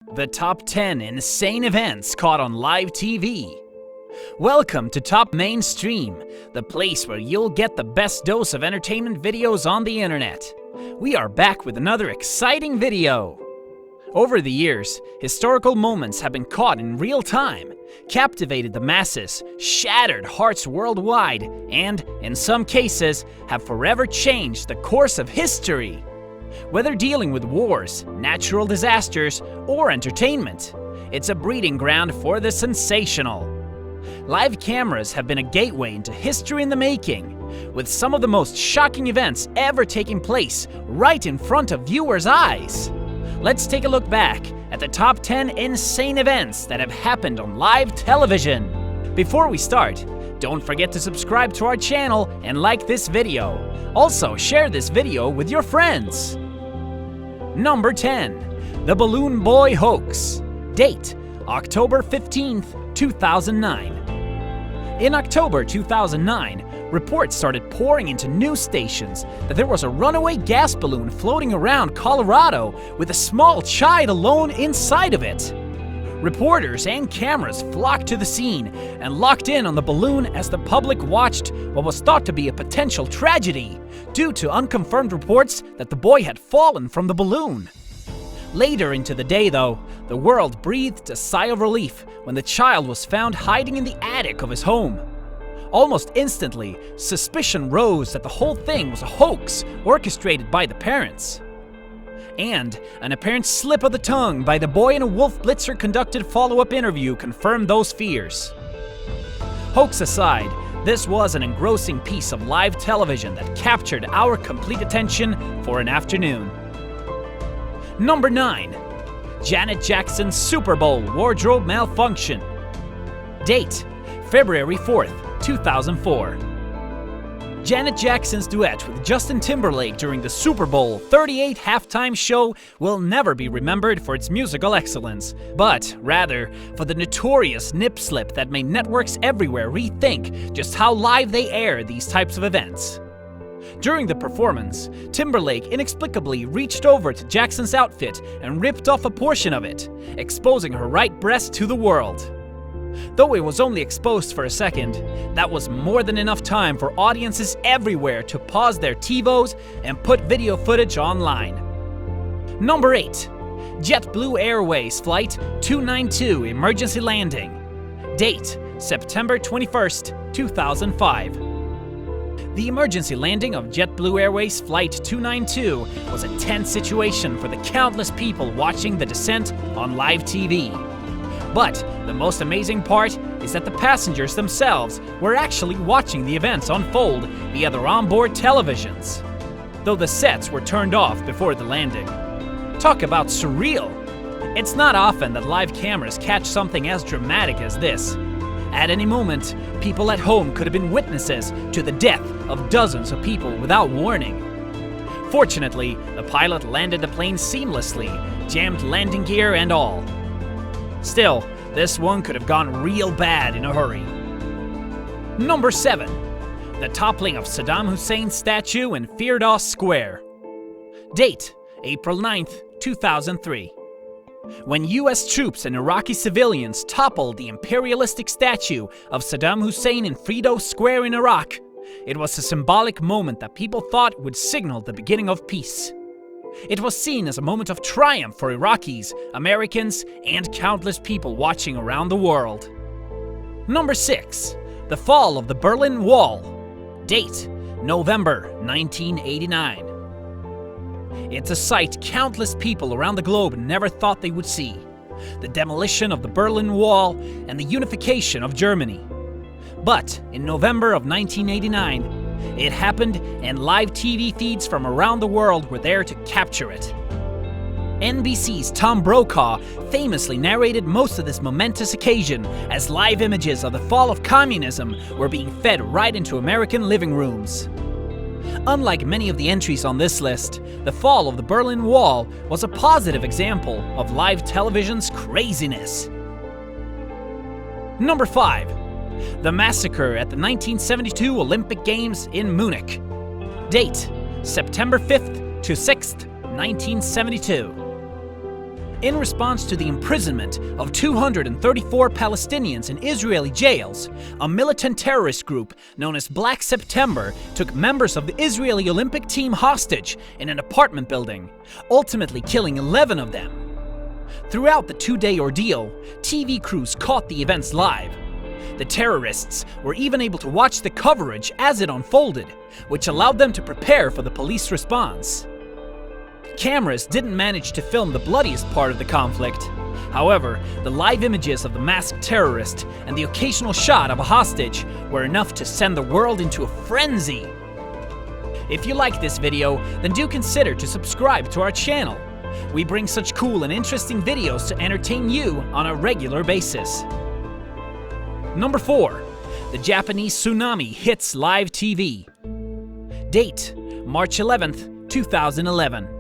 The top 10 insane events caught on live TV. Welcome to Top Mainstream, the place where you'll get the best dose of entertainment videos on the internet. We are back with another exciting video. Over the years, historical moments have been caught in real time, captivated the masses, shattered hearts worldwide, and, in some cases, have forever changed the course of history. Whether dealing with wars, natural disasters, or entertainment, it's a breeding ground for the sensational. Live cameras have been a gateway into history in the making, with some of the most shocking events ever taking place right in front of viewers' eyes. Let's take a look back at the top 10 insane events that have happened on live television. Before we start, don't forget to subscribe to our channel and like this video. Also, share this video with your friends. Number 10. The Balloon Boy Hoax. Date: October 15th, 2009. In October 2009, reports started pouring into news stations that there was a runaway gas balloon floating around Colorado with a small child alone inside of it. Reporters and cameras flocked to the scene and locked in on the balloon as the public watched what was thought to be a potential tragedy due to unconfirmed reports that the boy had fallen from the balloon. Later into the day, though, the world breathed a sigh of relief when the child was found hiding in the attic of his home. Almost instantly, suspicion rose that the whole thing was a hoax orchestrated by the parents. And an apparent slip of the tongue by the boy in a Wolf Blitzer conducted follow-up interview confirmed those fears. Hoax aside, this was an engrossing piece of live television that captured our complete attention for an afternoon. Number 9. Janet Jackson's Super Bowl wardrobe malfunction. Date: February 4th, 2004. Janet Jackson's duet with Justin Timberlake during the Super Bowl 38 halftime show will never be remembered for its musical excellence, but rather for the notorious nip slip that made networks everywhere rethink just how live they air these types of events. During the performance, Timberlake inexplicably reached over to Jackson's outfit and ripped off a portion of it, exposing her right breast to the world. Though it was only exposed for a second, that was more than enough time for audiences everywhere to pause their TiVos and put video footage online. Number 8. JetBlue Airways Flight 292 emergency landing. Date: September 21st, 2005. The emergency landing of JetBlue Airways Flight 292 was a tense situation for the countless people watching the descent on live TV. But the most amazing part is that the passengers themselves were actually watching the events unfold via their onboard televisions, though the sets were turned off before the landing. Talk about surreal! It's not often that live cameras catch something as dramatic as this. At any moment, people at home could have been witnesses to the death of dozens of people without warning. Fortunately, the pilot landed the plane seamlessly, jammed landing gear and all. Still, this one could have gone real bad in a hurry. Number 7. The toppling of Saddam Hussein's statue in Firdos Square. Date: April 9th, 2003. When US troops and Iraqi civilians toppled the imperialistic statue of Saddam Hussein in Firdos Square in Iraq, it was a symbolic moment that people thought would signal the beginning of peace. It was seen as a moment of triumph for Iraqis, Americans, and countless people watching around the world. Number 6. The fall of the Berlin Wall. Date: November 1989. It's a sight countless people around the globe never thought they would see: the demolition of the Berlin Wall and the unification of Germany. But in November of 1989, it happened, and live TV feeds from around the world were there to capture it. NBC's Tom Brokaw famously narrated most of this momentous occasion as live images of the fall of communism were being fed right into American living rooms. Unlike many of the entries on this list, the fall of the Berlin Wall was a positive example of live television's craziness. Number 5. The massacre at the 1972 Olympic Games in Munich. Date: September 5th to 6th, 1972. In response to the imprisonment of 234 Palestinians in Israeli jails, a militant terrorist group known as Black September took members of the Israeli Olympic team hostage in an apartment building, ultimately killing 11 of them. Throughout the two-day ordeal, TV crews caught the events live. The terrorists were even able to watch the coverage as it unfolded, which allowed them to prepare for the police response. Cameras didn't manage to film the bloodiest part of the conflict. However, the live images of the masked terrorist and the occasional shot of a hostage were enough to send the world into a frenzy. If you like this video, then do consider to subscribe to our channel. We bring such cool and interesting videos to entertain you on a regular basis. Number 4. The Japanese tsunami hits live TV. Date: March 11th, 2011.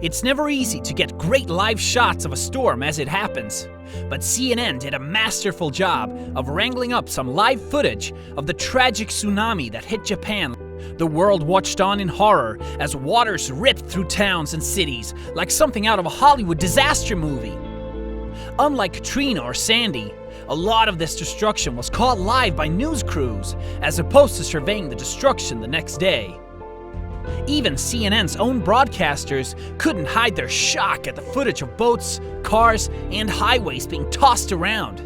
It's never easy to get great live shots of a storm as it happens, but CNN did a masterful job of wrangling up some live footage of the tragic tsunami that hit Japan. The world watched on in horror as waters ripped through towns and cities like something out of a Hollywood disaster movie. Unlike Katrina or Sandy, a lot of this destruction was caught live by news crews as opposed to surveying the destruction the next day. Even CNN's own broadcasters couldn't hide their shock at the footage of boats, cars, and highways being tossed around.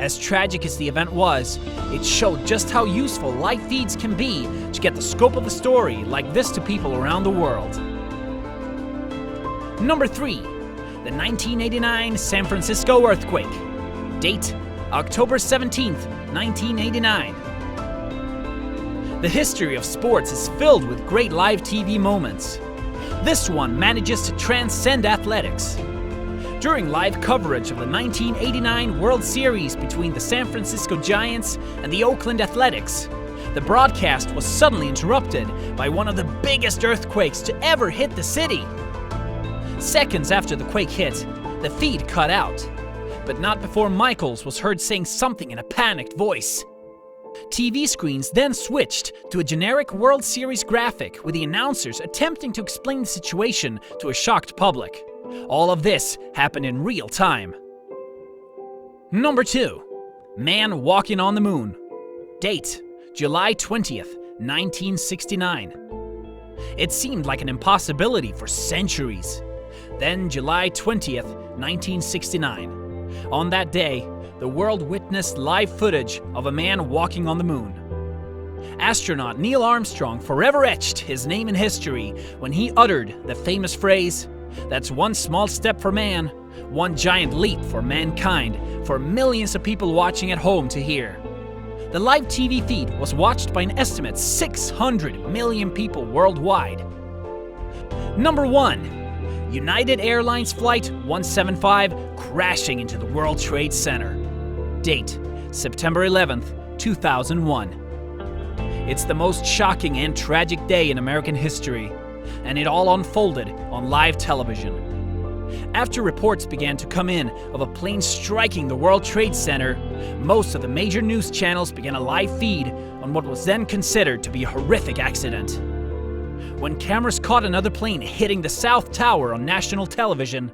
As tragic as the event was, it showed just how useful live feeds can be to get the scope of a story like this to people around the world. Number 3. The 1989 San Francisco earthquake. Date: October 17th, 1989. The history of sports is filled with great live TV moments. This one manages to transcend athletics. During live coverage of the 1989 World Series between the San Francisco Giants and the Oakland Athletics, the broadcast was suddenly interrupted by one of the biggest earthquakes to ever hit the city. Seconds after the quake hit, the feed cut out, but not before Michaels was heard saying something in a panicked voice. TV screens then switched to a generic World Series graphic with the announcers attempting to explain the situation to a shocked public. All of this happened in real time. Number 2. Man walking on the moon. Date: July 20th, 1969. It seemed like an impossibility for centuries. Then July 20th, 1969. On that day, the world witnessed live footage of a man walking on the moon. Astronaut Neil Armstrong forever etched his name in history when he uttered the famous phrase, "That's one small step for man, one giant leap for mankind," for millions of people watching at home to hear. The live TV feed was watched by an estimate 600 million people worldwide. Number 1. United Airlines Flight 175 crashing into the World Trade Center. Date: September 11th, 2001. It's the most shocking and tragic day in American history, and it all unfolded on live television. After reports began to come in of a plane striking the World Trade Center, most of the major news channels began a live feed on what was then considered to be a horrific accident. When cameras caught another plane hitting the South Tower on national television,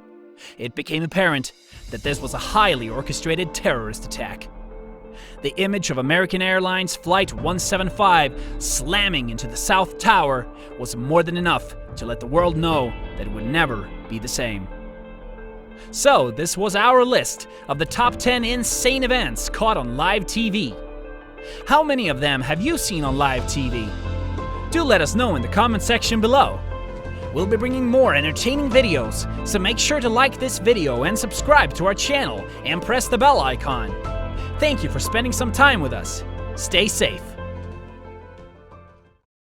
it became apparent that this was a highly orchestrated terrorist attack. The image of American Airlines Flight 175 slamming into the South Tower was more than enough to let the world know that it would never be the same. So, this was our list of the top 10 insane events caught on live TV. How many of them have you seen on live TV? Do let us know in the comment section below. We'll be bringing more entertaining videos, so make sure to like this video and subscribe to our channel and press the bell icon. Thank you for spending some time with us. Stay safe.